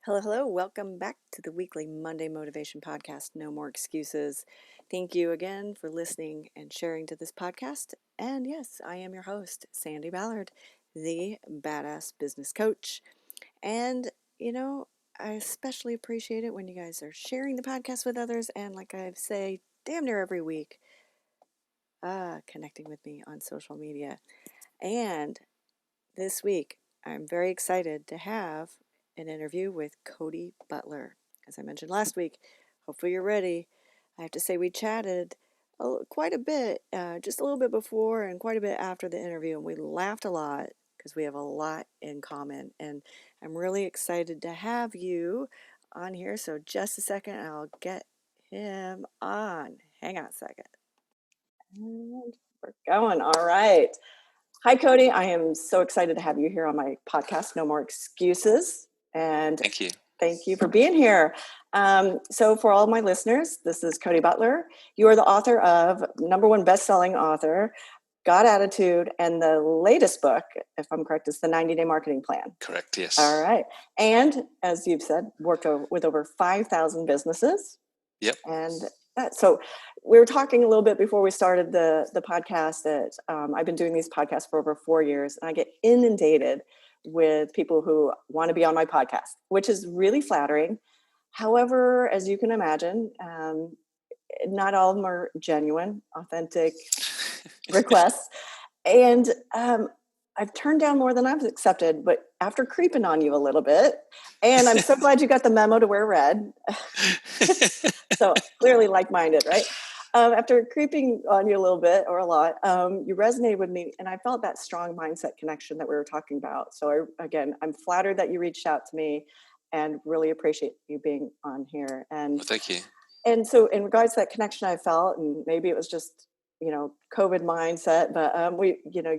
Hello, hello. Welcome back to the weekly Monday Motivation Podcast, No More Excuses. Thank you again for listening and sharing to this podcast. And yes, I am your host, Sandy Ballard, the badass business coach. And, I especially appreciate it when you guys are sharing the podcast with others. And like I say, damn near every week, connecting with me on social media. And this week, I'm very excited to have an interview with Cody Butler. As I mentioned last week, hopefully you're ready. I have to say we chatted quite a bit, just a little bit before and quite a bit after the interview, and we laughed a lot because we have a lot in common. And I'm really excited to have you on here. So just a second, I'll get him on. Hang on a second. And we're going. All right. Hi, Cody. I am so excited to have you here on my podcast, No More Excuses. And Thank you. Thank you for being here. So for all of my listeners, this is Cody Butler. You are the author of #1 best-selling author, Got Attitude, and the latest book, if I'm correct, is the 90-Day Marketing Plan. Correct, yes. All right. And as you've said, worked with over 5,000 businesses. Yep. And so we were talking a little bit before we started the podcast that I've been doing these podcasts for over 4 years, and I get inundated with people who want to be on my podcast, which is really flattering. However, as you can imagine, not all of them are genuine, authentic requests. And I've turned down more than I've accepted, but after creeping on you a little bit, and I'm so glad you got the memo to wear red. So clearly like-minded, right? After creeping on you a little bit or a lot, you resonated with me, and I felt that strong mindset connection that we were talking about. So I'm flattered that you reached out to me and really appreciate you being on here. And well, thank you. And so in regards to that connection I felt, and maybe it was just, COVID mindset, but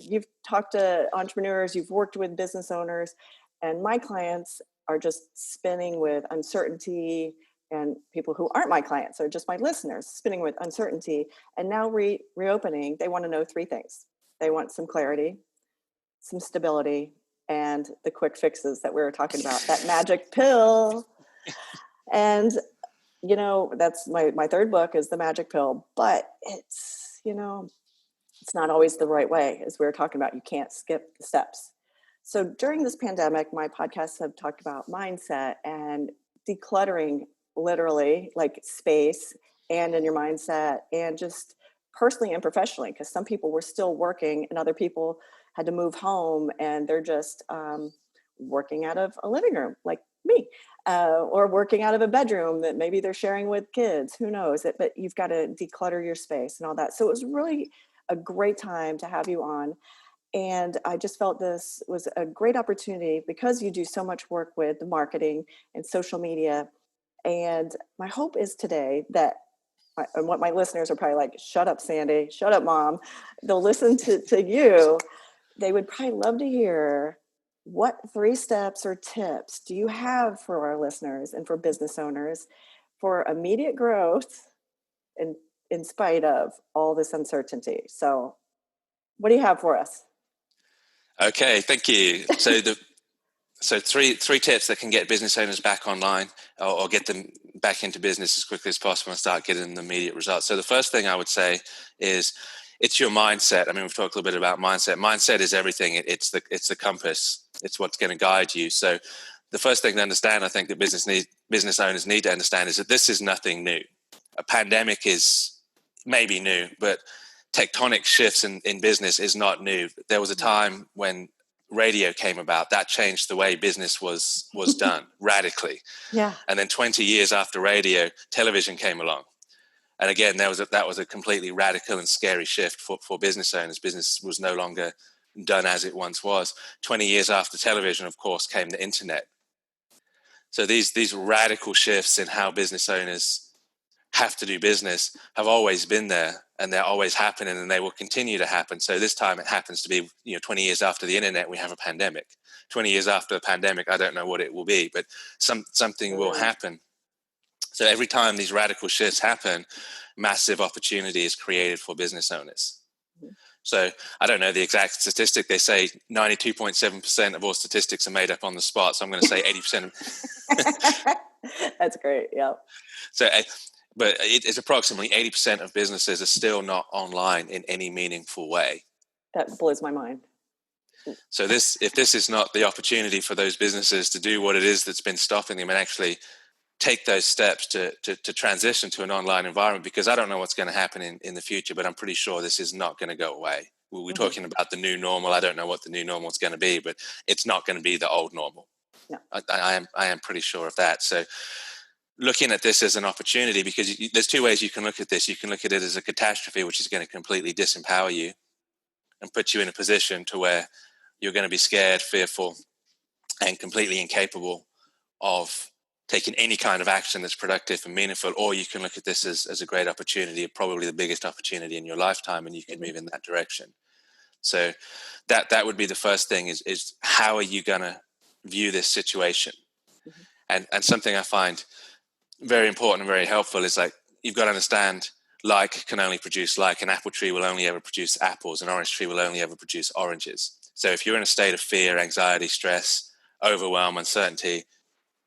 you've talked to entrepreneurs, you've worked with business owners, and my clients are just spinning with uncertainty, and people who aren't my clients are just my listeners spinning with uncertainty. And now reopening, they want to know 3 things. They want some clarity, some stability, and the quick fixes that we were talking about, that magic pill. And that's my third book is The Magic Pill, but it's not always the right way. As we were talking about, you can't skip the steps. So during this pandemic, my podcasts have talked about mindset and decluttering, literally, like space and in your mindset, and just personally and professionally, because some people were still working and other people had to move home and they're just working out of a living room like me, or working out of a bedroom that maybe they're sharing with kids, who knows it, but you've got to declutter your space and all that. So it was really a great time to have you on. And I just felt this was a great opportunity because you do so much work with the marketing and social media. And my hope is today that, and what my listeners are probably like, shut up, Sandy, shut up, Mom. They'll listen to you. They would probably love to hear, what 3 steps or tips do you have for our listeners and for business owners for immediate growth in spite of all this uncertainty? So what do you have for us? Okay, thank you. So three tips that can get business owners back online or get them back into business as quickly as possible and start getting the immediate results. So the first thing I would say is it's your mindset. I mean, we've talked a little bit about mindset. Mindset is everything. It's the compass. It's what's going to guide you. So the first thing to understand, I think that business owners need to understand, is that this is nothing new. A pandemic is maybe new, but tectonic shifts in business is not new. There was a time when radio came about that changed the way business was done radically. Yeah. And then 20 years after radio, television came along. And again, that was a completely radical and scary shift for business owners. Business was no longer done as it once was. 20 years after television, of course, came the internet. So these radical shifts in how business owners have to do business have always been there, and they're always happening, and they will continue to happen. So this time it happens to be 20 years after the internet, we have a pandemic. 20 years after the pandemic, I don't know what it will be, but something will happen. So every time these radical shifts happen, massive opportunity is created for business owners. So I don't know the exact statistic. They say 92.7% of all statistics are made up on the spot. So I'm going to say 80%. That's great. Yep. So, but it's approximately 80% of businesses are still not online in any meaningful way. That blows my mind. So if this is not the opportunity for those businesses to do what it is that's been stopping them and actually take those steps to transition to an online environment, because I don't know what's going to happen in the future, but I'm pretty sure this is not going to go away. We're talking about the new normal. I don't know what the new normal is going to be, but it's not going to be the old normal. No. I am pretty sure of that. So looking at this as an opportunity, because there's two ways you can look at this. You can look at it as a catastrophe, which is going to completely disempower you and put you in a position to where you're going to be scared, fearful, and completely incapable of taking any kind of action that's productive and meaningful. Or you can look at this as a great opportunity, probably the biggest opportunity in your lifetime, and you can move in that direction. So that would be the first thing is how are you going to view this situation? And something I find very important and very helpful is like, you've got to understand, like can only produce like. An apple tree will only ever produce apples. An orange tree will only ever produce oranges. So if you're in a state of fear, anxiety, stress, overwhelm, uncertainty,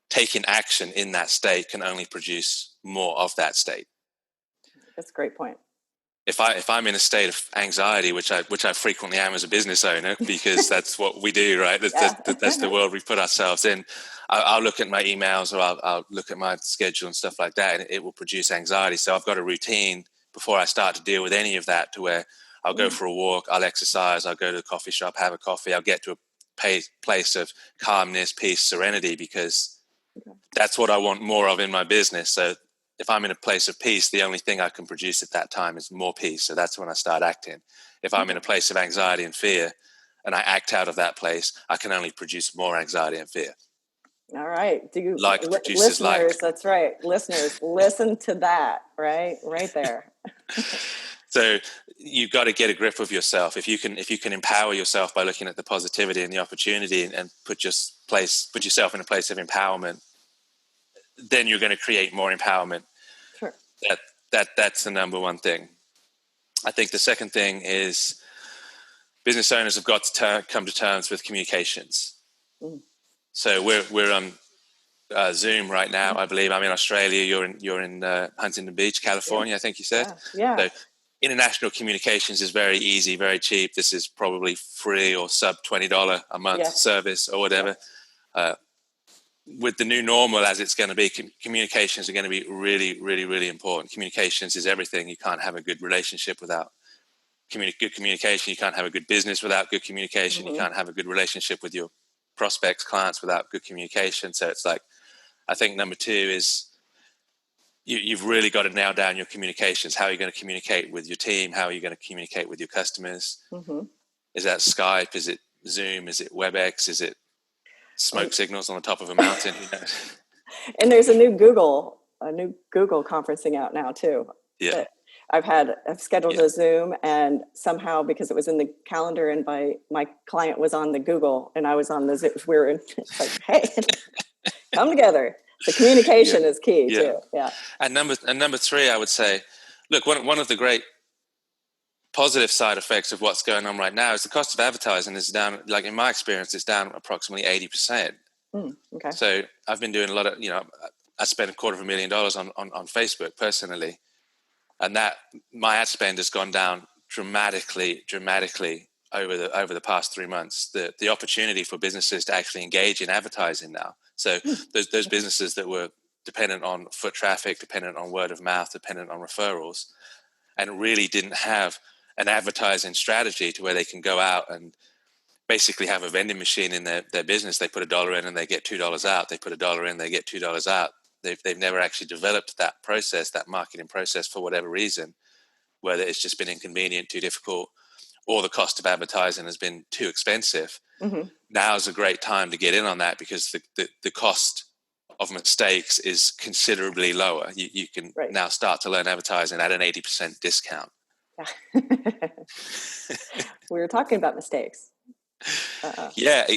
taking action in that state can only produce more of that state. That's a great point. If I'm in a state of anxiety, which I frequently am as a business owner, because that's what we do, right? That's the world we put ourselves in. I'll look at my emails, or I'll look at my schedule and stuff like that, and it will produce anxiety. So I've got a routine before I start to deal with any of that, to where I'll go for a walk, I'll exercise, I'll go to the coffee shop, have a coffee, I'll get to a place of calmness, peace, serenity, because that's what I want more of in my business. So if I'm in a place of peace, the only thing I can produce at that time is more peace. So that's when I start acting. If I'm in a place of anxiety and fear and I act out of that place, I can only produce more anxiety and fear. All right. Produces listeners, that's right. Listeners, listen to that, right there. So you've got to get a grip of yourself. If you can empower yourself by looking at the positivity and the opportunity, and put yourself in a place of empowerment, then you're going to create more empowerment. Sure. That's the number one thing. I think the second thing is business owners have got to come to terms with communications. So we're on Zoom right now. I believe I'm in Australia. You're in Huntington Beach, California. I think you said. Yeah. So international communications is very easy, very cheap. This is probably free or sub $20 a month service or whatever. With the new normal as it's going to be, communications are going to be really, really, really important. Communications is everything. You can't have a good relationship without good communication. You can't have a good business without good communication. You can't have a good relationship with your prospects, clients without good communication. So it's like, I think number two is you've really got to nail down your communications. How are you going to communicate with your team? How are you going to communicate with your customers? Is that Skype? Is it Zoom? Is it WebEx? Is it smoke signals on the top of a mountain? And there's a new Google conferencing out now too. Yeah. I've scheduled a Zoom, and somehow, because it was in the calendar invite, my client was on the Google and I was on the Zoom. It's like, hey, come together. The communication is key too. Yeah. And number three, I would say, look, one of the great positive side effects of what's going on right now is the cost of advertising is down. Like in my experience, it's down approximately 80%. Okay. So I've been doing a lot of, I spent $250,000 on Facebook personally, and that my ad spend has gone down dramatically over the past 3 months. The opportunity for businesses to actually engage in advertising now. So those businesses that were dependent on foot traffic, dependent on word of mouth, dependent on referrals, and really didn't have an advertising strategy to where they can go out and basically have a vending machine in their business. They put $1 in and they get $2 out. They put $1 in, they get $2 out. They've never actually developed that process, that marketing process, for whatever reason, whether it's just been inconvenient, too difficult, or the cost of advertising has been too expensive. Now is a great time to get in on that, because the cost of mistakes is considerably lower. You can now start to learn advertising at an 80% discount. We were talking about mistakes. Yeah,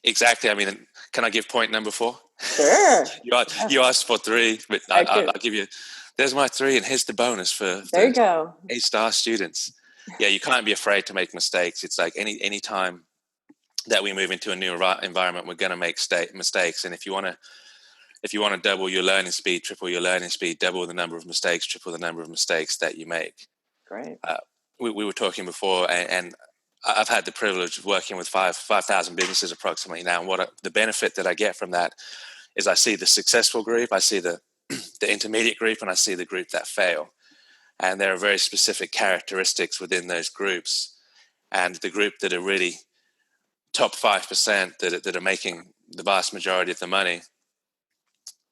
exactly. I mean, can I give point number 4? Sure. You asked for 3, but I'll give you. There's my 3, and here's the bonus for there you go. A-star students. Yeah, you can't be afraid to make mistakes. It's like any time that we move into a new environment, we're going to make mistakes. And if you want to if you want to double your learning speed, triple your learning speed, double the number of mistakes, triple the number of mistakes that you make. Great. We were talking before, and I've had the privilege of working with 5,000 businesses approximately now. And the benefit that I get from that is I see the successful group, I see the intermediate group, and I see the group that fail. And there are very specific characteristics within those groups. And the group that are really top 5% that are making the vast majority of the money,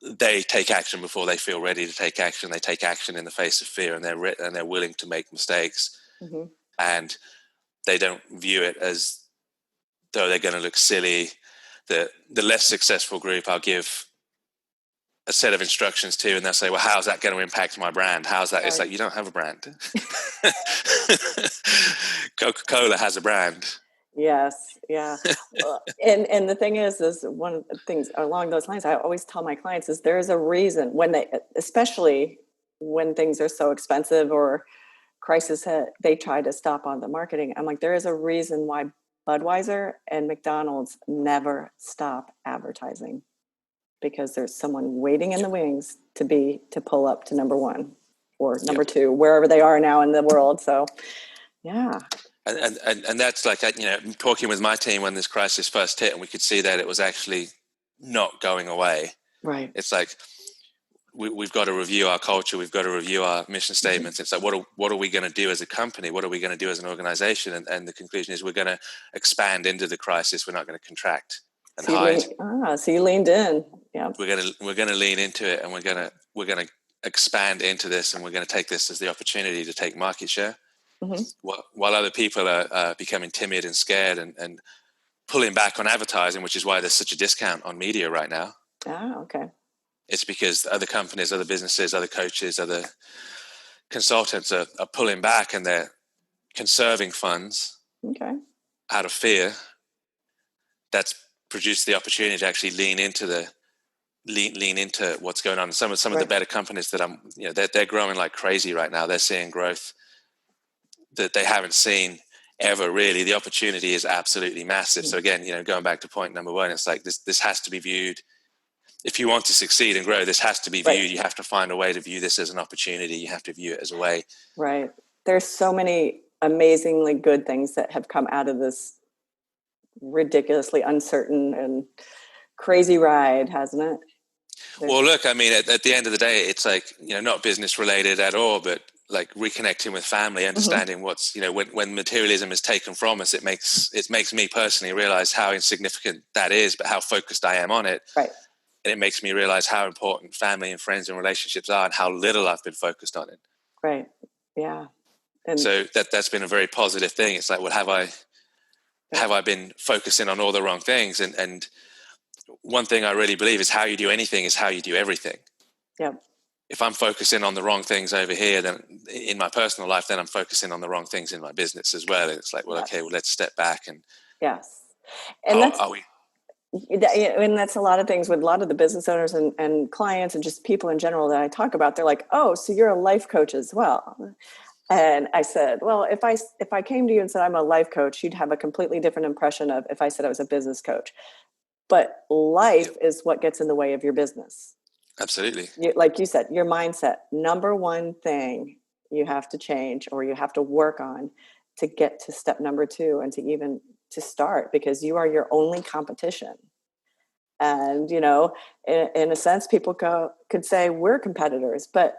they take action before they feel ready to take action. They take action in the face of fear, and they're willing to make mistakes. Mm-hmm. And they don't view it as though they're going to look silly. The less successful group, I'll give a set of instructions to, and they'll say, well, how's that going to impact my brand? How's that? Right. It's like, you don't have a brand. Coca-Cola has a brand. Yes. Yeah. And the thing is one of the things along those lines, I always tell my clients is there's a reason when especially when things are so expensive or crisis hit, they try to stop on the marketing. I'm like, there is a reason why Budweiser and McDonald's never stop advertising, because there's someone waiting in the wings to pull up to number one or number two, wherever they are now in the world. So, yeah. And that's like, talking with my team when this crisis first hit, and we could see that it was actually not going away. Right. It's like, we've got to review our culture. We've got to review our mission statements. It's like, what are we going to do as a company? What are we going to do as an organization? And the conclusion is we're going to expand into the crisis. We're not going to contract and hide. So you leaned in. Yeah. We're going to lean into it, and we're going to expand into this, and we're going to take this as the opportunity to take market share. Mm-hmm. While other people are becoming timid and scared and pulling back on advertising, which is why there's such a discount on media right now. Okay. It's because other companies, other businesses, other coaches, other consultants are pulling back, and they're conserving funds out of fear. That's produced the opportunity to actually lean into what's going on. Some of the better companies that they're growing like crazy right now. They're seeing growth that they haven't seen ever, really. The opportunity is absolutely massive. So again, going back to point number one, it's like this has to be viewed. If you want to succeed and grow, this has to be viewed. Right. You have to find a way to view this as an opportunity. You have to view it as a way. Right. There's so many amazingly good things that have come out of this ridiculously uncertain and crazy ride, hasn't it? Well, look, I mean, at the end of the day, it's like, not business related at all, but like reconnecting with family, understanding what's, when materialism is taken from us, it makes me personally realize how insignificant that is, but how focused I am on it. Right. And it makes me realize how important family and friends and relationships are, and how little I've been focused on it. Right. Yeah. And so that's been a very positive thing. It's like, well, have I been focusing on all the wrong things? And one thing I really believe is how you do anything is how you do everything. Yeah. If I'm focusing on the wrong things over here, then in my personal life, then I'm focusing on the wrong things in my business as well. And it's like, well, okay, well, let's step back and and that's a lot of things with a lot of the business owners and clients and just people in general that I talk about. They're like, oh, so you're a life coach as well. And I said, well, if I came to you and said I'm a life coach, you'd have a completely different impression of if I said I was a business coach. But life is what gets in the way of your business. Absolutely. Like you said, your mindset, number one thing you have to change or you have to work on to get to step number two and to start, because you are your only competition. And, in a sense, people could say we're competitors, but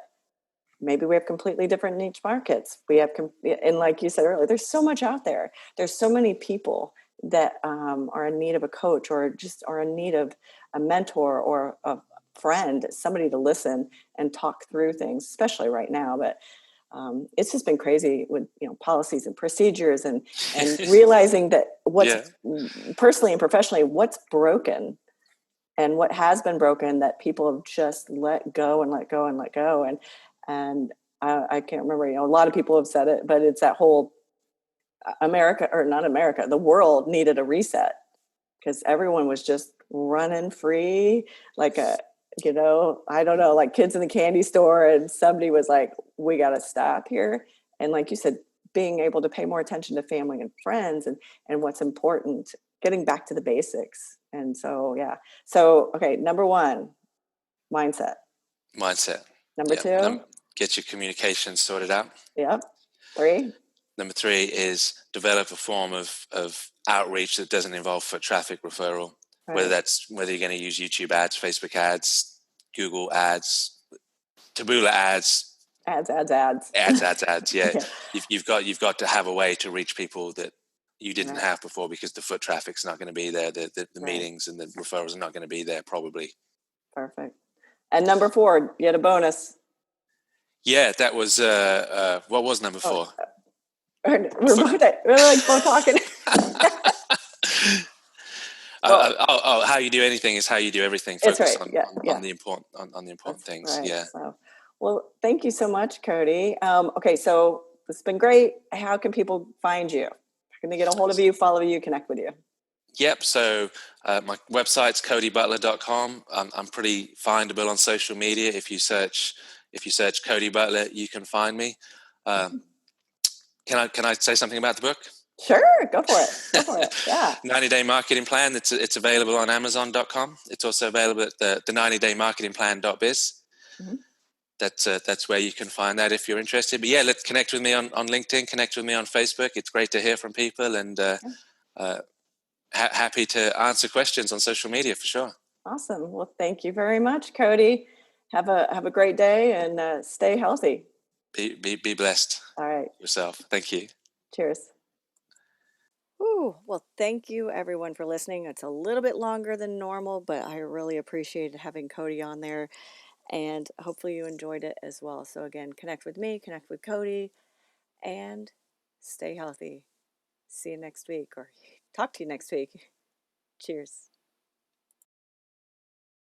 maybe we have completely different niche markets. We have, and like you said earlier, there's so much out there. There's so many people that are in need of a coach or just are in need of a mentor or a friend, somebody to listen and talk through things, especially right now. But it's just been crazy with policies and procedures and realizing that what's personally and professionally what's broken and what has been broken that people have just let go and let go and let go. And I can't remember, a lot of people have said it, but it's that whole the world needed a reset because everyone was just running free like I don't know, like kids in the candy store, and somebody was like, we got to stop here. And like you said, being able to pay more attention to family and friends and what's important, getting back to the basics. And so, okay, number one, Mindset. Mindset. Number Yeah. two. Get your communication sorted out. Yep. Three. Number three is develop a form of outreach that doesn't involve foot traffic referral. Right. Whether you're going to use YouTube ads, Facebook ads, Google ads, Taboola ads, Ads. Yeah, Okay. you've got to have a way to reach people that you didn't Right. have before, because the foot traffic's not going to be there, the Right. meetings and the referrals are not going to be there probably. Perfect. And number four, you had a bonus. Yeah, that was what was number four? We're like both talking. Well, how you do anything is how you do everything. It's Focus right. Yeah. on the important That's things. right. Yeah. So, well, thank you so much, Cody. Okay, so it's been great. How can people find you? How can they get a hold of you, follow you, connect with you? Yep. So my website's codybutler.com. I'm pretty findable on social media. If you search Cody Butler, you can find me. Can I say something about the book? Sure, go for it. Go for it. Yeah. 90-day marketing plan. It's available on Amazon.com. It's also available at the 90daymarketingplan.biz. Mm-hmm. That's where you can find that if you're interested. But yeah, let's connect with me on LinkedIn. Connect with me on Facebook. It's great to hear from people, and happy to answer questions on social media for sure. Awesome. Well, thank you very much, Cody. Have a great day and stay healthy. Be blessed. All right. Yourself. Thank you. Cheers. Ooh, well, thank you everyone for listening. It's a little bit longer than normal, but I really appreciated having Cody on there, and hopefully you enjoyed it as well. So again, connect with me, connect with Cody, and stay healthy. See you next week, or talk to you next week. Cheers.